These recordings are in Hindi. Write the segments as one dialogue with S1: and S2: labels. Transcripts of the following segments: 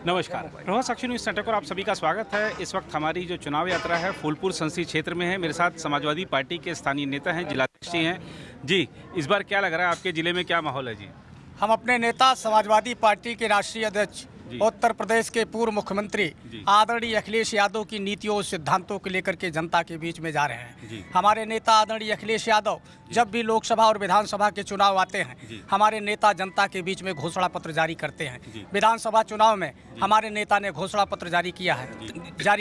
S1: नमस्कार, प्रभात साक्षी न्यूज़ सेंटर पर आप सभी का स्वागत है। इस वक्त हमारी जो चुनाव यात्रा है फूलपुर संसदीय क्षेत्र में है। मेरे साथ समाजवादी पार्टी के स्थानीय नेता हैं, जिलाध्यक्ष जी हैं। जी, इस बार क्या लग रहा है, आपके ज़िले में क्या माहौल है जी?
S2: हम अपने नेता समाजवादी पार्टी के राष्ट्रीय अध्यक्ष
S1: जी।
S2: उत्तर प्रदेश के पूर्व मुख्यमंत्री
S1: जी।
S2: आदरणीय अखिलेश यादव की नीतियों और सिद्धांतों को लेकर के जनता के बीच में जा रहे हैं।
S1: जी।
S2: हमारे नेता आदरणीय अखिलेश यादव जब भी लोकसभा और विधानसभा के चुनाव आते हैं, हमारे नेता जनता के बीच में घोषणा पत्र जारी करते हैं। विधानसभा चुनाव में हमारे नेता ने घोषणा पत्र जारी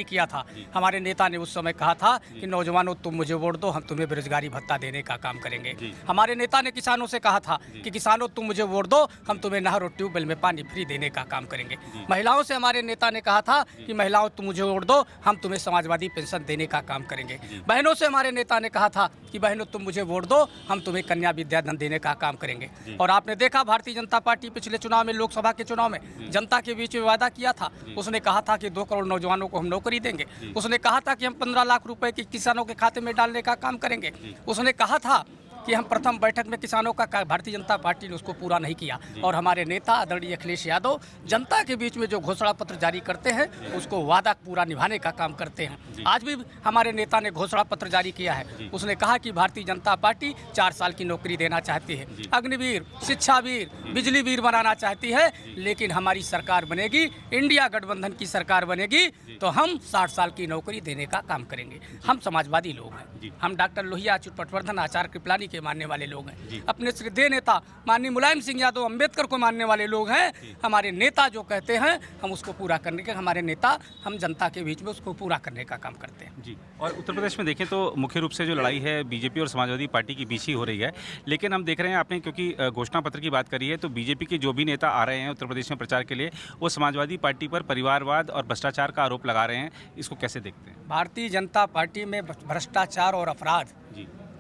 S2: किया था। हमारे नेता ने उस समय कहा था कि नौजवानों, तुम मुझे वोट दो, हम तुम्हें बेरोजगारी भत्ता देने का काम करेंगे। हमारे नेता ने किसानों से कहा था कि किसानों, तुम मुझे वोट दो, हम तुम्हें नहर और ट्यूबवेल में पानी फ्री देने का काम करेंगे। महिलाओं से हमारे नेता ने कहा था कि महिलाओं, तुम मुझे वोट दो, हम तुम्हें समाजवादी पेंशन देने का काम करेंगे। बहनों से हमारे नेता ने कहा था कि बहनों, तुम मुझे वोट दो, हम तुम्हें कन्या विद्याधन देने का काम करेंगे। और आपने देखा भारतीय जनता पार्टी पिछले चुनाव में, लोकसभा के चुनाव में जनता के बीच में वादा किया था। उसने कहा था कि 2 करोड़ नौजवानों को हम नौकरी देंगे। उसने कहा था कि हम 15 लाख रुपए की किसानों के खाते में डालने का काम करेंगे। उसने कहा था कि हम प्रथम बैठक में किसानों का, भारतीय जनता पार्टी ने उसको पूरा नहीं किया। और हमारे नेता आदरणीय अखिलेश यादव जनता के बीच में जो घोषणा पत्र जारी करते हैं, उसको वादा पूरा निभाने का काम करते हैं। आज भी हमारे नेता ने घोषणा पत्र जारी किया है। उसने कहा कि भारतीय जनता पार्टी 4 साल की नौकरी देना चाहती है, अग्निवीर, शिक्षावीर, बिजलीवीर बनाना चाहती है। लेकिन हमारी सरकार बनेगी, इंडिया गठबंधन की सरकार बनेगी, तो हम 60 साल की नौकरी देने का काम करेंगे। हम समाजवादी लोग हैं, हम डॉक्टर लोहिया, अच्युत पटवर्धन, आचार्य कृपलानी के मानने वाले लोग हैं। अपने श्रद्धेय नेता माननीय मुलायम सिंह यादव, अंबेडकर को मानने वाले लोग हैं। हमारे नेता जो कहते हैं, हम उसको पूरा करने के, हमारे नेता, हम जनता के बीच में उसको पूरा करने का काम करते हैं
S1: जी। और उत्तर प्रदेश में देखें तो मुख्य रूप से जो लड़ाई है बीजेपी और समाजवादी पार्टी के बीच ही हो रही है। लेकिन हम देख रहे हैं, आपने क्योंकि घोषणा पत्र की बात करी है, तो बीजेपी के जो भी नेता आ रहे हैं उत्तर प्रदेश में प्रचार के लिए, वो समाजवादी पार्टी पर परिवारवाद और भ्रष्टाचार का आरोप लगा रहे हैं। इसको कैसे देखते हैं?
S2: भारतीय जनता पार्टी में भ्रष्टाचार और अपराध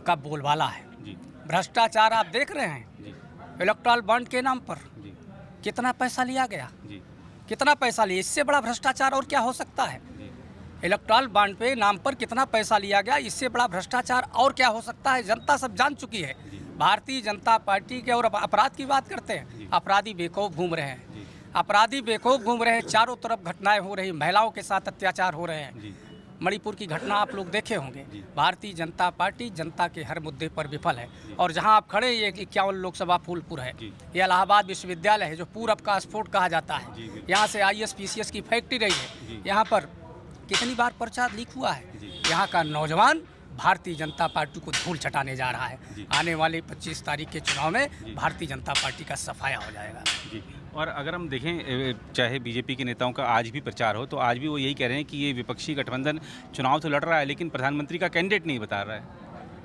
S2: का बोलबाला है। भ्रष्टाचार आप देख रहे हैं, इलेक्टोरल बॉन्ड के नाम पर कितना पैसा लिया गया, कितना पैसा लिया। इससे बड़ा भ्रष्टाचार और क्या हो सकता है? इलेक्टोरल बॉन्ड पे नाम पर कितना पैसा लिया गया, इससे बड़ा भ्रष्टाचार और क्या हो सकता है? जनता सब जान चुकी है। भारतीय जनता पार्टी के, और अपराध की बात करते हैं, अपराधी बेखौफ घूम रहे हैं, अपराधी बेखौफ घूम रहे हैं। चारों तरफ घटनाएं हो रही, महिलाओं के साथ अत्याचार हो रहे हैं। मणिपुर की घटना आप लोग देखे होंगे। भारतीय जनता पार्टी जनता के हर मुद्दे पर विफल है। और जहां आप खड़े, ये 51 लोकसभा फूलपुर है, ये इलाहाबाद विश्वविद्यालय है, जो पूरब का स्फोट कहा जाता है। यहाँ से IAS PCS की फैक्ट्री रही है। यहाँ पर कितनी बार पर्चा लीक हुआ है। यहाँ का नौजवान भारतीय जनता पार्टी को धूल चटाने जा रहा है। आने वाले 25 तारीख के चुनाव में भारतीय जनता पार्टी का सफाया हो जाएगा।
S1: और अगर हम देखें, चाहे बीजेपी के नेताओं का आज भी प्रचार हो, तो आज भी वो यही कह रहे हैं कि ये विपक्षी गठबंधन चुनाव तो लड़ रहा है, लेकिन प्रधानमंत्री का कैंडिडेट नहीं बता रहा है।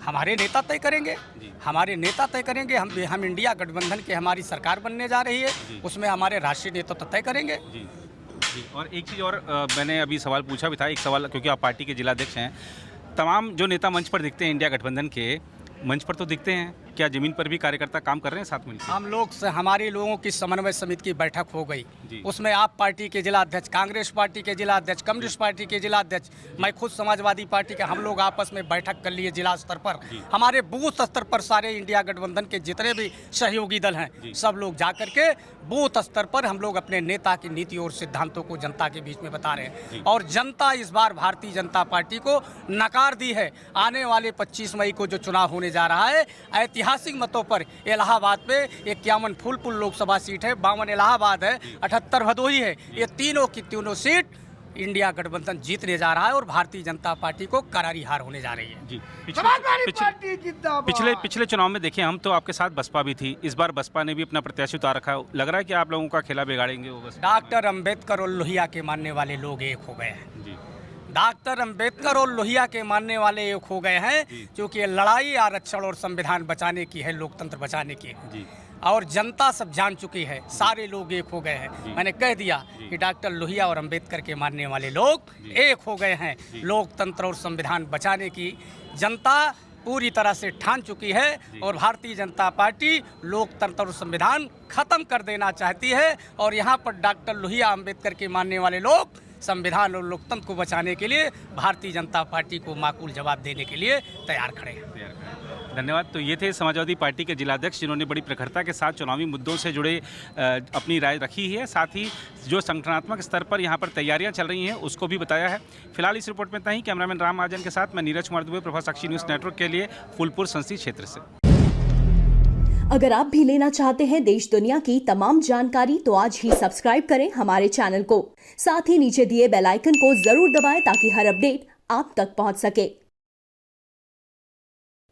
S2: हमारे नेता तय करेंगे, हमारे नेता तय करेंगे। हम इंडिया गठबंधन के, हमारी सरकार बनने जा रही है, उसमें हमारे राष्ट्रीय नेता तो तय करेंगे।
S1: जी। और एक चीज़ और, मैंने अभी सवाल पूछा भी था, एक सवाल, क्योंकि आप पार्टी के जिलाध्यक्ष हैं। तमाम जो नेता मंच पर दिखते हैं, इंडिया गठबंधन के मंच पर तो दिखते हैं, क्या जमीन पर भी कार्यकर्ता काम कर रहे हैं साथ में?
S2: हम लोग से, हमारे लोगों की समन्वय समिति की बैठक हो गई। उसमें आप पार्टी के जिला अध्यक्ष, कांग्रेस पार्टी के जिला अध्यक्ष, कम्युनिस्ट पार्टी के जिला अध्यक्ष, मैं खुद समाजवादी पार्टी के, हम लोग आपस में बैठक कर लिए जिला स्तर पर। हमारे बूथ स्तर पर सारे इंडिया गठबंधन के जितने भी सहयोगी दल हैं, सब लोग जाकर के बूथ स्तर पर हम लोग अपने नेता की नीति और सिद्धांतों को जनता के बीच में बता रहे हैं। और जनता इस बार भारतीय जनता पार्टी को नकार दी है। आने वाले 25 मई को जो चुनाव होने जा रहा है, ऐतिहासिक मतों पर, इलाहाबाद पे 51 फूलपुर लोकसभा सीट है, 52 इलाहाबाद है, 78 भदोही है। ये तीनों की तीनों सीट इंडिया गठबंधन जीतने जा रहा है और भारतीय जनता पार्टी को करारी हार होने जा रही है।
S1: जी। पिछले चुनाव में देखें हम, तो आपके साथ बसपा भी थी। इस बार बसपा ने भी अपना प्रत्याशी उतार रखा है। लग रहा है कि आप लोगों का खेला बिगाड़ेंगे वो बस।
S2: डॉक्टर अंबेडकर और लोहिया के मानने वाले लोग एक हो गए हैं। डॉक्टर अंबेडकर और लोहिया के मानने वाले एक हो गए हैं, क्योंकि लड़ाई आरक्षण और संविधान बचाने की है, लोकतंत्र बचाने की है। और जनता सब जान चुकी है, सारे लोग एक हो गए हैं। मैंने कह दिया कि डॉक्टर लोहिया और अंबेडकर के मानने वाले लोग एक हो गए हैं। लोकतंत्र और संविधान बचाने की जनता पूरी तरह से ठान चुकी है। और भारतीय जनता पार्टी लोकतंत्र और संविधान खत्म कर देना चाहती है। और यहाँ पर डॉक्टर लोहिया, अंबेडकर के मानने वाले लोग संविधान और लोकतंत्र को बचाने के लिए भारतीय जनता पार्टी को माकूल जवाब देने के लिए तैयार खड़े हैं।
S1: धन्यवाद। तो ये थे समाजवादी पार्टी के जिलाध्यक्ष जिन्होंने बड़ी प्रखरता के साथ चुनावी मुद्दों से जुड़े अपनी राय रखी है, साथ ही जो संगठनात्मक स्तर पर यहाँ पर तैयारियां चल रही हैं उसको भी बताया है। फिलहाल इस रिपोर्ट में इतना ही। कैमरामैन राम महाजन के साथ मैं नीरज कुमार दुबे, प्रभा साक्षी न्यूज़ नेटवर्क के लिए फूलपुर संसदीय क्षेत्र से।
S3: अगर आप भी लेना चाहते हैं देश दुनिया की तमाम जानकारी तो आज ही सब्सक्राइब करें हमारे चैनल को। साथ ही नीचे दिए बेल आइकन को जरूर दबाएं ताकि हर अपडेट आप तक पहुंच सके।